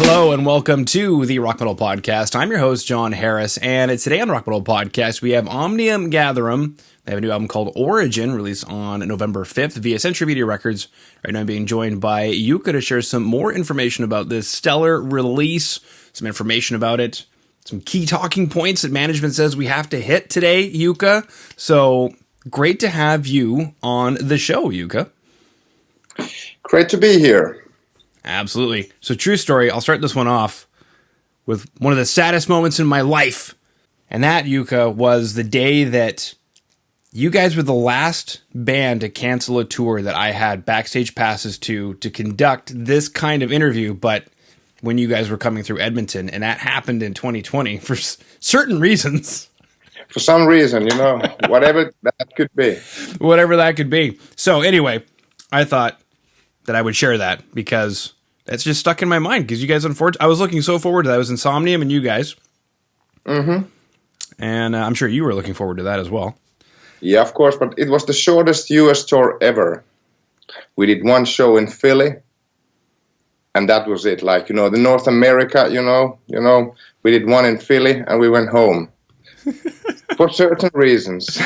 Hello and welcome to the Rock Metal Podcast. I'm your host, John Harris, and today on the Rock Metal Podcast, we have OMNIUM GATHERUM. They have a new album called Origin, released on November 5th via Century Media Records. Right now I'm being joined by Jukka to share some more information about this stellar release, some information about it, some key talking points that management says we have to hit today, Jukka. So great to have you on the show, Jukka. Great to be here. Absolutely. So true story, I'll start this one off with one of the saddest moments in my life. And that, Jukka, was the day that you guys were the last band to cancel a tour that I had backstage passes to conduct this kind of interview, but when you guys were coming through Edmonton, and that happened in 2020 for certain reasons. For some reason, whatever that could be. Whatever that could be. So anyway, I thought that I would share that because that's just stuck in my mind because you guys, I was looking so forward to that. I was Insomnium and you guys. Mm-hmm. And I'm sure you were looking forward to that as well. Yeah, of course, but it was the shortest US tour ever. We did one show in Philly, and that was it. Like, the North America, we did one in Philly, and we went home. For certain reasons.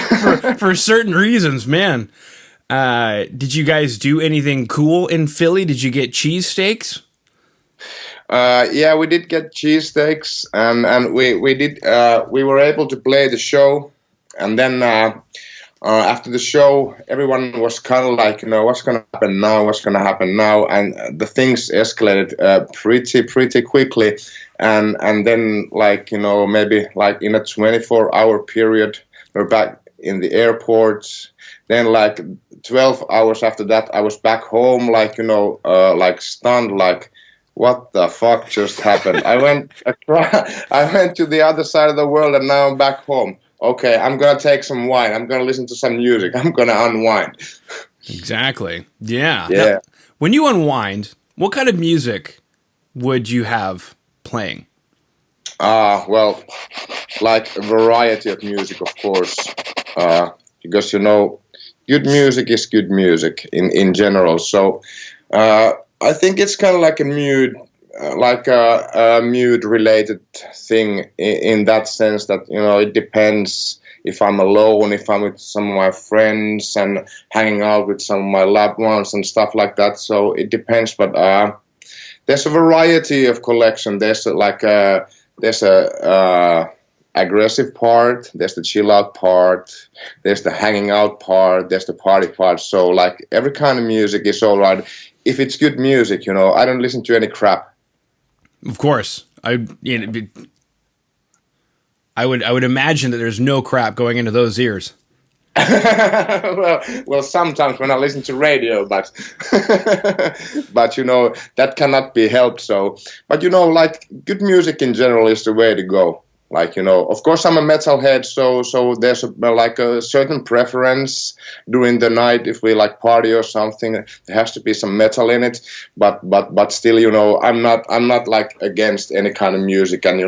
for certain reasons, man. Did you guys do anything cool in Philly? Did you get cheesesteaks? Yeah, we did get cheesesteaks, and we were able to play the show, and then after the show, everyone was kind of like, what's going to happen now? What's going to happen now? And the things escalated pretty quickly, and then maybe like in a 24-hour period, we're back in the airport. Then 12 hours after that, I was back home, stunned, like, what the fuck just happened? I went to the other side of the world, and now I'm back home. Okay, I'm going to take some wine. I'm going to listen to some music. I'm going to unwind. Exactly. Yeah. Yeah. Now, when you unwind, what kind of music would you have playing? Well, like a variety of music, of course, because, good music is good music in general. So I think it's kind of like a mood, mood-related thing in that sense that, it depends if I'm alone, if I'm with some of my friends and hanging out with some of my loved ones and stuff like that. So it depends, but there's a variety of collection. There's a aggressive part, there's the chill out part, there's the hanging out part, there's the party part. So every kind of music is all right. If it's good music, I don't listen to any crap. Of course. I would imagine that there's no crap going into those ears. well, sometimes when I listen to radio, but that cannot be helped. So, but good music in general is the way to go. Of course, I'm a metalhead, so there's a certain preference during the night. If we party or something, there has to be some metal in it. But still, I'm not against any kind of music, and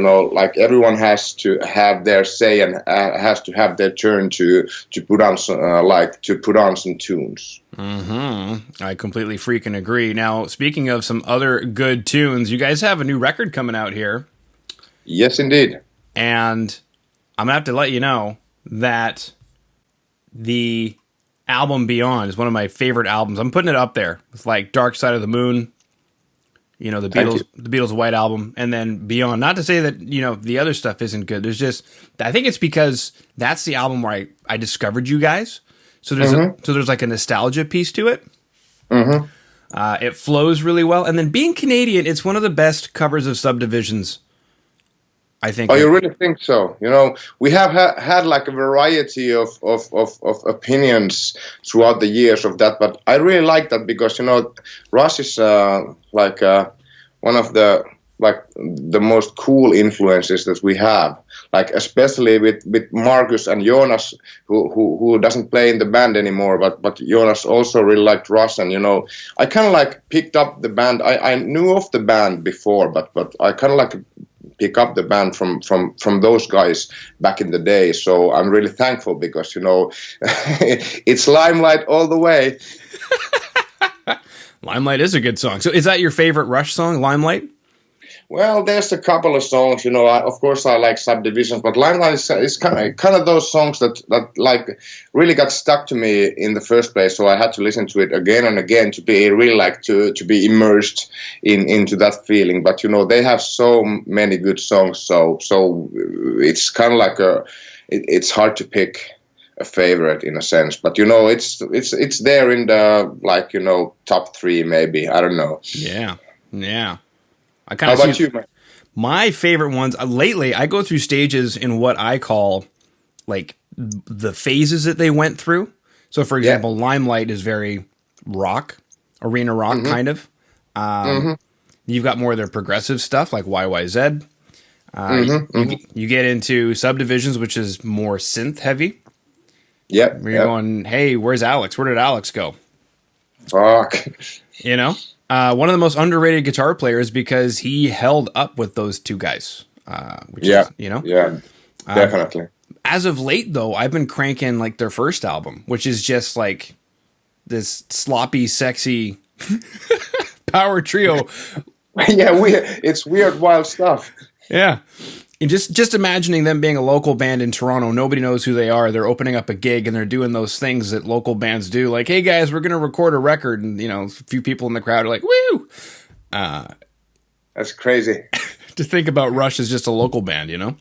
everyone has to have their say and has to have their turn to put on some tunes. Mm-hmm. I completely freaking agree. Now, speaking of some other good tunes, you guys have a new record coming out here. Yes, indeed. And I'm going to have to let you know that the album Beyond is one of my favorite albums. I'm putting it up there with Dark Side of the Moon, the Beatles' White Album, and then Beyond. Not to say that, the other stuff isn't good. There's just, I think it's because that's the album where I discovered you guys. So there's there's a nostalgia piece to it. Mm-hmm. It flows really well. And then being Canadian, it's one of the best covers of Subdivisions, I think. Oh, you really think so? We have had a variety of opinions throughout the years of that, but I really like that because Russ is one of the most cool influences that we have. Especially with Marcus and Jonas, who doesn't play in the band anymore, but Jonas also really liked Russ, and I kind of picked up the band. I knew of the band before, but I kind of pick up the band from those guys back in the day. So I'm really thankful because, it's Limelight all the way. Limelight is a good song. So is that your favorite Rush song, Limelight? Well, there's a couple of songs, of course I like Subdivisions, but Limelight is kind of those songs that like really got stuck to me in the first place, so I had to listen to it again and again to be really like to be immersed into that feeling. But they have so many good songs, so it's kind of like it's hard to pick a favorite in a sense, but it's there in the top 3 maybe, I don't know. Yeah. I How about you, man? My favorite ones lately, I go through stages in what I call like the phases that they went through. So, for example, Limelight is very rock, arena rock kind of. You've got more of their progressive stuff like YYZ. You get into Subdivisions, which is more synth heavy. Yep. Where you're going, hey, where's Alex? Where did Alex go? Fuck. One of the most underrated guitar players because he held up with those two guys. Is, Yeah, definitely. As of late, though, I've been cranking like their first album, which is just like this sloppy, sexy power trio. Yeah, it's weird, wild stuff. Yeah. And just imagining them being a local band in Toronto, nobody knows who they are. They're opening up a gig and they're doing those things that local bands do. Like, hey guys, we're going to record a record. And, a few people in the crowd are like, woo! That's crazy. To think about Rush as just a local band, Yeah,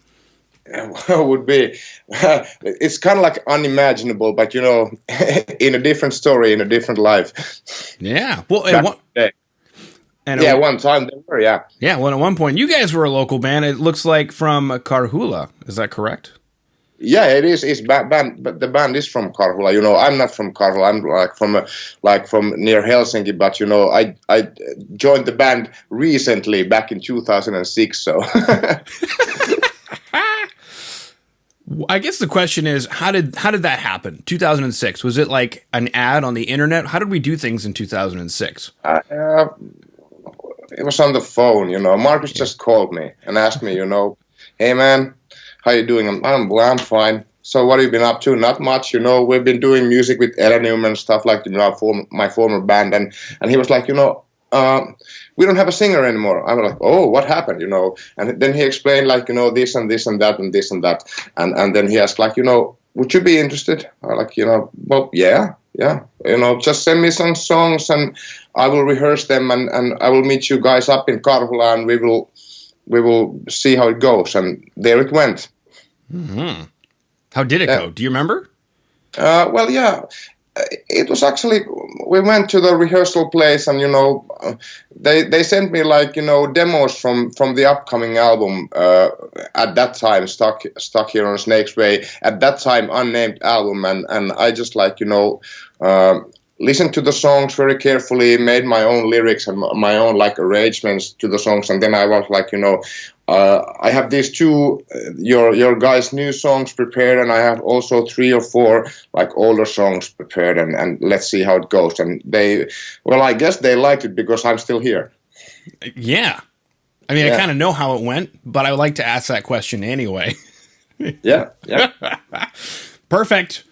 well, it would be. It's kind of like unimaginable, but, in a different story, in a different life. Yeah. Well, one time they were, yeah. Yeah, well, at one point, you guys were a local band. It looks like from Karhula. Is that correct? Yeah, it is. It's band, but the band is from Karhula. I'm not from Karhula. I'm from near Helsinki. But I joined the band recently, back in 2006. So. I guess the question is, how did that happen? 2006, was it like an ad on the internet? How did we do things in 2006? It was on the phone, Marcus just called me and asked me, hey man, how you doing? I'm fine. So what have you been up to? Not much, we've been doing music with E1154 and stuff like my former band, and he was like, we don't have a singer anymore. I was like, oh, what happened? And then he explained like, this and this and that and this and that, and then he asked like, would you be interested? I was like, well, yeah, just send me some songs and I will rehearse them and I will meet you guys up in Karhula and we will see how it goes. And there it went. Mm-hmm. How did it go? Do you remember? Well, yeah. It was actually, we went to the rehearsal place and, they sent me like, demos from the upcoming album at that time, Stuck Here on Snake's Way, at that time unnamed album. And I just like, listened to the songs very carefully, made my own lyrics and my own like arrangements to the songs. And then I was like, I have these two, your guys' new songs prepared, and I have also 3 or 4 like older songs prepared, and let's see how it goes. And I guess they liked it because I'm still here. Yeah. I mean, I kind of know how it went, but I would like to ask that question anyway. Yeah. Perfect.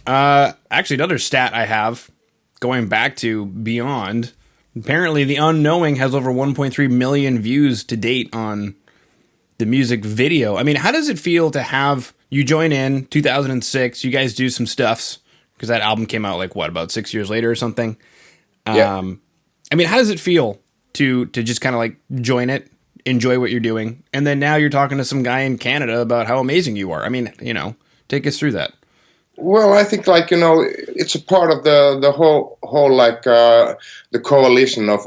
Actually, another stat I have, going back to Beyond, apparently The Unknowing has over 1.3 million views to date on the music video. I mean, how does it feel to have you join in 2006? You guys do some stuffs because that album came out like about 6 years later or something. Yeah. I mean, how does it feel to just kind of like join it, enjoy what you're doing, and then now you're talking to some guy in Canada about how amazing you are? I mean, take us through that. Well, I think like it's a part of the whole like the coalition of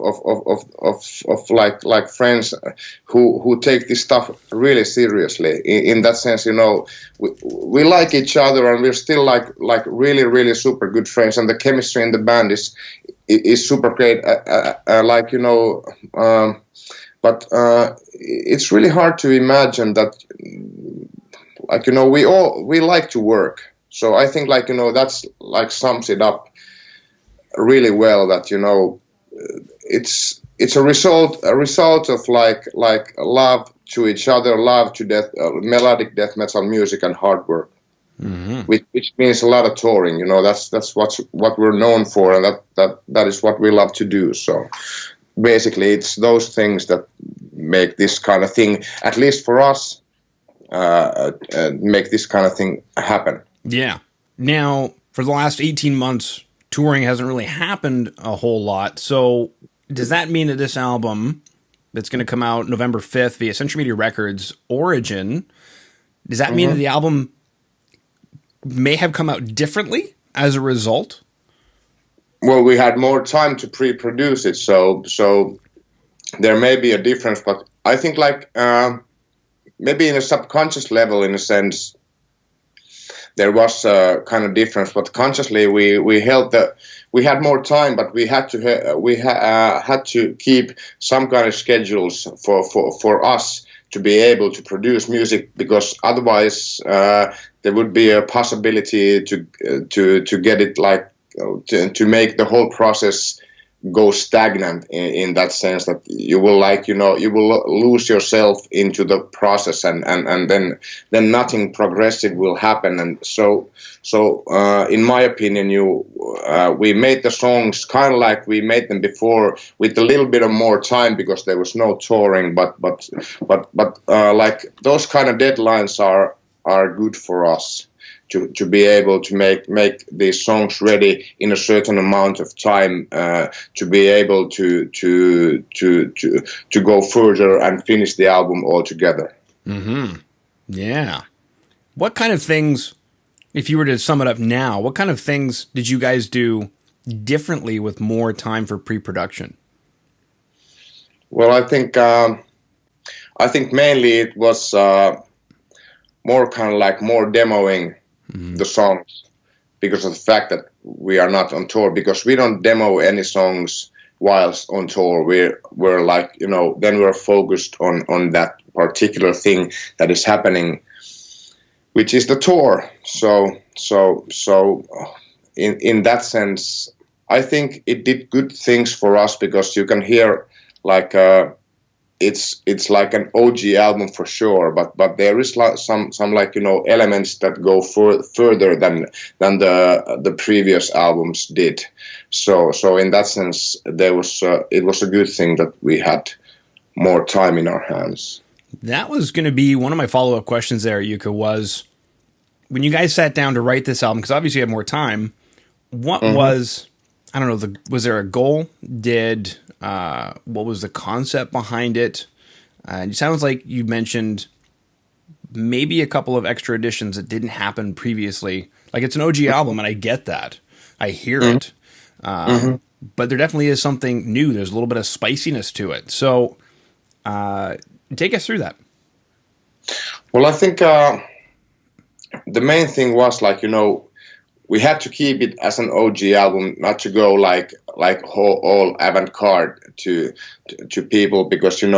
like friends who take this stuff really seriously. In that sense, we like each other and we're still like really really super good friends, and the chemistry in the band is super great. But it's really hard to imagine that like we like to work. So I think like that's like sums it up really well, that it's a result of like love to each other, love to melodic death metal music and hard work, which means a lot of touring. That's what we're known for, and that is what we love to do. So basically, it's those things that make this kind of thing, at least for us, make this kind of thing happen. Yeah. Now, for the last 18 months, touring hasn't really happened a whole lot. So does that mean that this album that's going to come out November 5th via Century Media Records, Origin, does that mean that the album may have come out differently as a result? Well, we had more time to pre-produce it, so there may be a difference, but I think like maybe in a subconscious level, in a sense, there was a kind of difference. But consciously, we had more time, but we had to keep some kind of schedules for us to be able to produce music, because otherwise there would be a possibility to get it like to make the whole process go stagnant in that sense, that you will lose yourself into the process, and then nothing progressive will happen. And so in my opinion, we made the songs kind of like we made them before, with a little bit of more time because there was no touring, but like those kind of deadlines are good for us to be able to make these songs ready in a certain amount of time, to be able to go further and finish the album altogether. Mm-hmm. Yeah. What kind of things, if you were to sum it up now, what kind of things did you guys do differently with more time for pre-production? Well, I think mainly it was more kind of like more demoing the songs, because of the fact that we are not on tour, because we don't demo any songs whilst on tour. We're like, then we're focused on that particular thing that is happening, which is the tour. So in that sense, I think it did good things for us, because you can hear like it's like an OG album for sure, but there is like some like elements that go further than the previous albums did. So in that sense, it was a good thing that we had more time in our hands. That was going to be one of my follow-up questions there, Jukka, was when you guys sat down to write this album, because obviously you had more time, what was, I don't know, was there a goal? What was the concept behind it? It sounds like you mentioned maybe a couple of extra additions that didn't happen previously. Like, it's an OG album, and I get that. I hear it. But there definitely is something new. There's a little bit of spiciness to it. So take us through that. Well, I think the main thing was like, we had to keep it as an OG album, not to go like all avant-garde to people, because we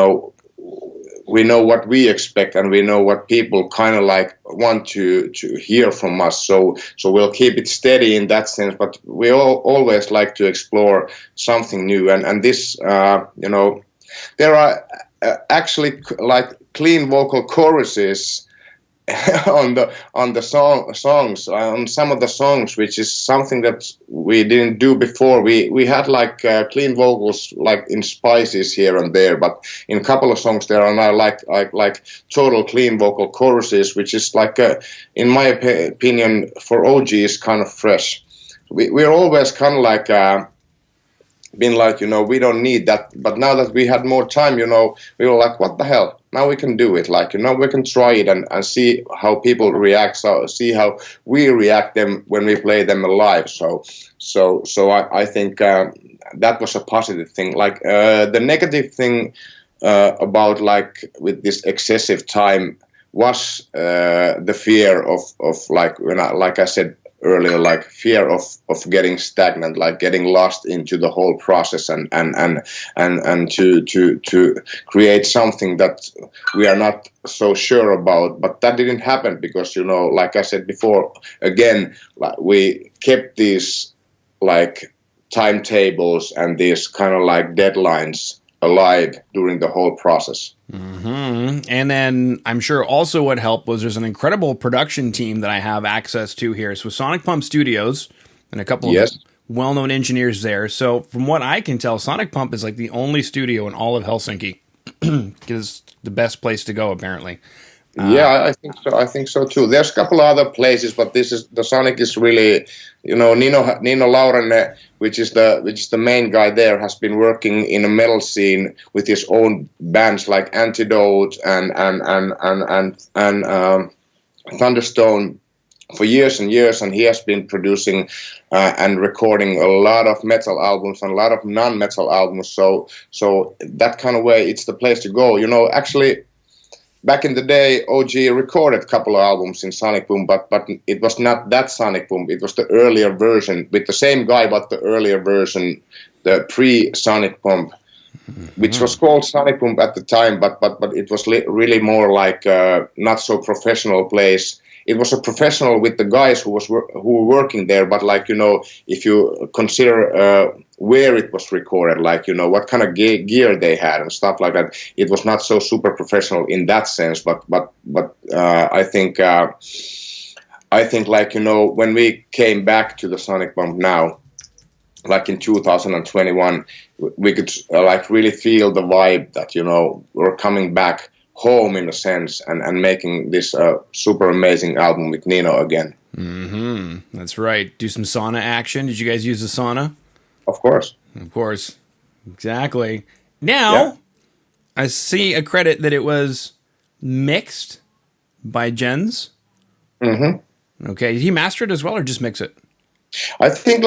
know what we expect, and we know what people kind of like want to hear from us. So we'll keep it steady in that sense, but we always like to explore something new. And this, there are actually like clean vocal choruses on the songs, on some of the songs, which is something that we didn't do before. We had like clean vocals like in spices here and there, but in a couple of songs there are now like total clean vocal choruses, which is like in my opinion for OG is kind of fresh. We're always kind of like been like, we don't need that, but now that we had more time, we were like, what the hell? Now we can do it. Like, we can try it and see how people react. So see how we react them when we play them live. So I think that was a positive thing. Like the negative thing about like with this excessive time was the fear of like like I said earlier, like fear of getting stagnant, like getting lost into the whole process, and to create something that we are not so sure about. But that didn't happen, because like I said before, again, like we kept these like timetables and these kind of like deadlines alive during the whole process. And then I'm sure also what helped was there's an incredible production team that I have access to here. So Sonic Pump Studios and a couple of well-known engineers there. So from what I can tell, Sonic Pump is like the only studio in all of Helsinki is the best place to go, apparently. Yeah, I think so. I think so too. There's a couple of other places, but the Sonic is really, Nino Laurenne, which is the main guy there, has been working in a metal scene with his own bands like Antidote and Thunderstone for years and years, and he has been producing and recording a lot of metal albums and a lot of non-metal albums. So that kind of way, it's the place to go. Actually, back in the day, OG recorded a couple of albums in Sonic Boom, but it was not that Sonic Boom. It was the earlier version with the same guy, but the earlier version, the pre-Sonic Boom, which was called Sonic Boom at the time, but it was really more like a not so professional place. It was a professional with the guys who were working there, but if you consider where it was recorded, what kind of gear they had and stuff like that, it was not so super professional in that sense. But I think when we came back to the Sonic Bomb now, like in 2021, we could really feel the vibe that we're coming back home in a sense and making this super amazing album with Nino again. Mm-hmm. That's right. Do some sauna action. Did you guys use the sauna? Of course. Exactly. Now, yeah. I see a credit that it was mixed by Jens. Mm-hmm. Okay. Did he master it as well or just mix it? I think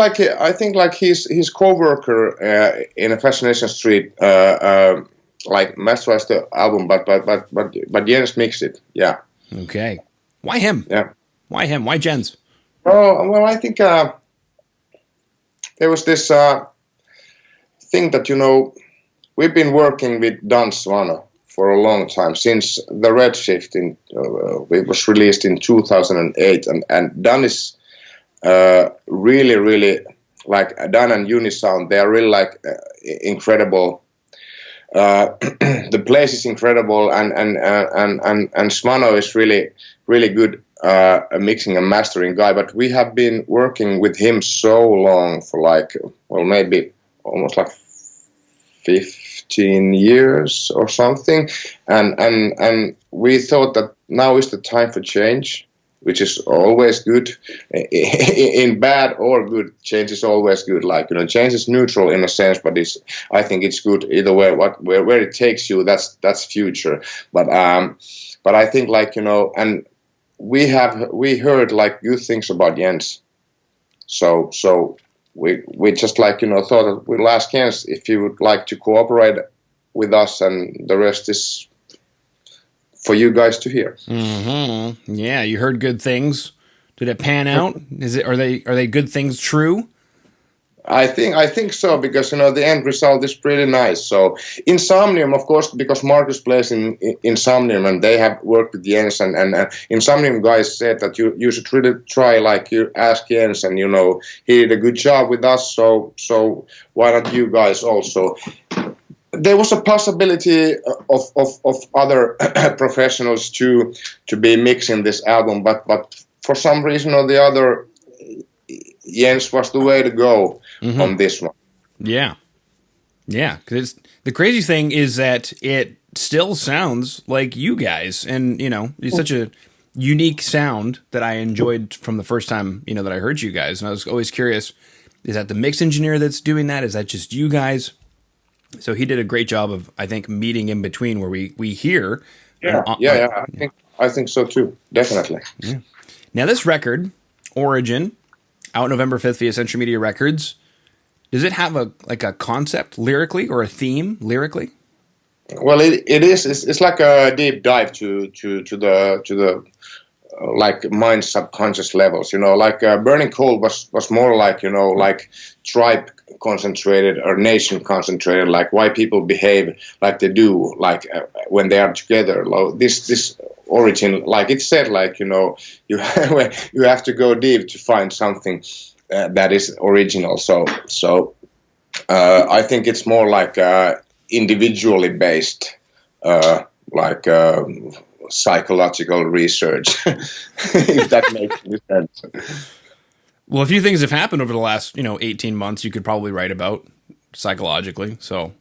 his co-worker in a Fascination Street masterized the album, but Jens mixed it. Yeah. Okay. Why him? Yeah. Why him? Why Jens? Oh well, I think there was this thing that we've been working with Dan Svano for a long time since the Redshift it was released in 2008, and Dan is really like Dan and Unisound. They are really incredible. The place is incredible, and Svano is really good mixing and mastering guy. But we have been working with him so long for maybe almost 15 years or something, and we thought that now is the time for change, which is always good. In bad or good, change is always good. Change is neutral in a sense, but I think it's good either way. Where it takes you, that's future. But I think and we heard good things about Jens. So we just thought that we'll ask Jens if he would like to cooperate with us, and the rest is for you guys to hear. Mm-hmm. Yeah, you heard good things. Did it pan out? Are they good things true? I think so, because the end result is pretty nice. So Insomnium, of course, because Marcus plays in Insomnium and they have worked with Jens, and Insomnium guys said that you should really try, you ask Jens, and he did a good job with us, so why not you guys also? There was a possibility of other professionals to be mixing this album, but for some reason or the other, Jens was the way to go on this one. Yeah. Yeah, because the crazy thing is that it still sounds like you guys, and, it's such a unique sound that I enjoyed from the first time, that I heard you guys, and I was always curious, is that the mix engineer that's doing that? Is that just you guys? So he did a great job of, I think, meeting in between where we hear. Yeah. I think so too. Definitely. Yeah. Now this record, Origin, out November 5th via Century Media Records, does it have a concept lyrically or a theme lyrically? Well, it is. It's like a deep dive to the mind subconscious levels. Burning Coal was more tribe concentrated or nation concentrated, why people behave like they do, when they are together. This Origin, it said, you have to go deep to find something that is original. So I think it's more individually based, psychological research, if that makes any sense. Well, a few things have happened over the last, 18 months you could probably write about psychologically. So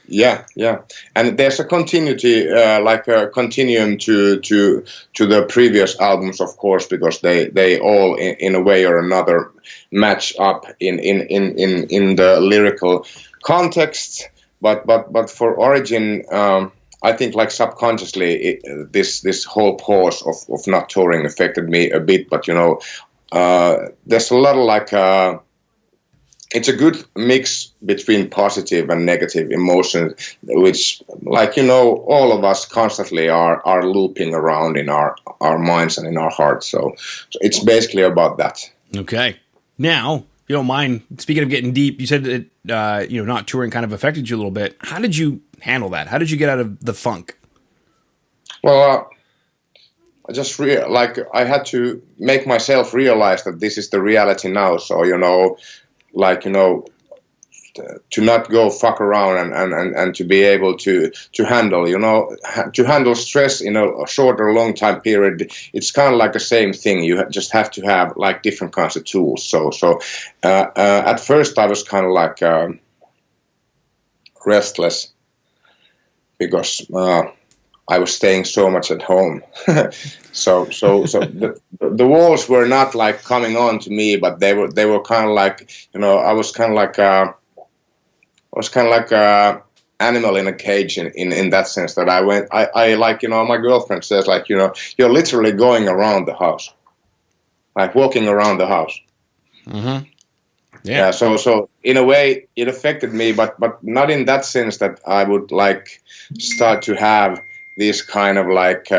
Yeah, yeah, and there's a continuity, like a continuum to the previous albums, of course, because they all in a way or another match up in the lyrical context. But for Origin, I think like subconsciously this whole pause of not touring affected me a bit. But there's a lot of like. It's a good mix between positive and negative emotions, which, like, all of us constantly are looping around in our minds and in our hearts. So it's basically about that. Okay. Now, if you don't mind, speaking of getting deep, you said that, not touring kind of affected you a little bit. How did you handle that? How did you get out of the funk? Well, I just I had to make myself realize that this is the reality now. So, to not go fuck around and to be able to handle, to handle stress in a short or long time period. It's kind of like the same thing. You just have to have like different kinds of tools. So at first I was kind of like restless because I was staying so much at home. so the walls were not like coming on to me, but they were kind of like, I was kind of like a animal in a cage in that sense, that I like, my girlfriend says, like, you're literally going around the house, like walking around the house. Mm-hmm. Yeah. So in a way it affected me, but not in that sense that I would like start to have these kind of like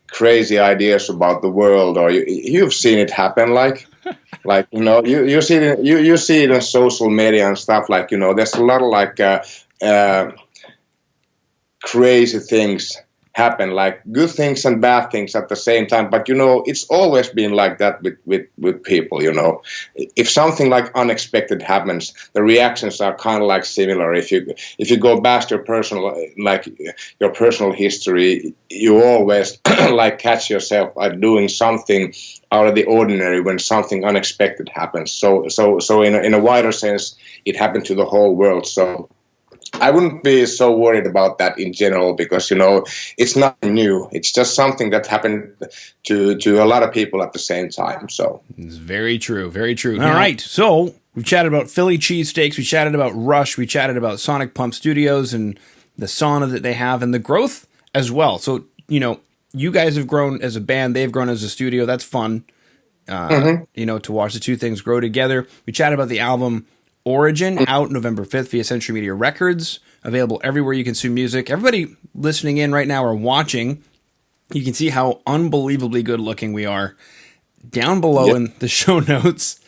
crazy ideas about the world, or you've seen it happen, like you see it in social media and stuff, like, there's a lot of like crazy things happen, like good things and bad things at the same time. But it's always been like that with people. If something like unexpected happens, the reactions are kind of like similar. If you go past your personal history, you always like catch yourself doing something out of the ordinary when something unexpected happens. So in a wider sense, it happened to the whole world. So I wouldn't be so worried about that in general, because, it's not new. It's just something that happened to a lot of people at the same time. So it's very true. Very true. All right. So we've chatted about Philly cheesesteaks. We chatted about Rush. We chatted about Sonic Pump Studios and the sauna that they have and the growth as well. So, you guys have grown as a band. They've grown as a studio. That's fun, to watch the two things grow together. We chatted about the album Origin, out November 5th via Century Media Records, available everywhere you consume music. Everybody listening in right now or watching, you can see how unbelievably good looking we are. Down below in the show notes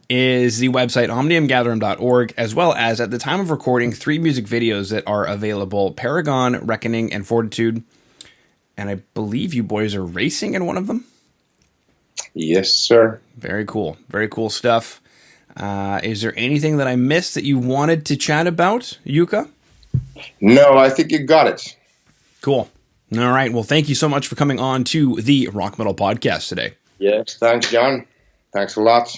is the website omniumgatherum.org, as well as, at the time of recording, 3 music videos that are available: Paragon, Reckoning, and Fortitude. And I believe you boys are racing in one of them? Yes, sir. Very cool. Very cool stuff. Is there anything that I missed that you wanted to chat about, Jukka? No, I think you got it. Cool. All right. Well, thank you so much for coming on to the Rock Metal Podcast today. Yes, thanks, John. Thanks a lot.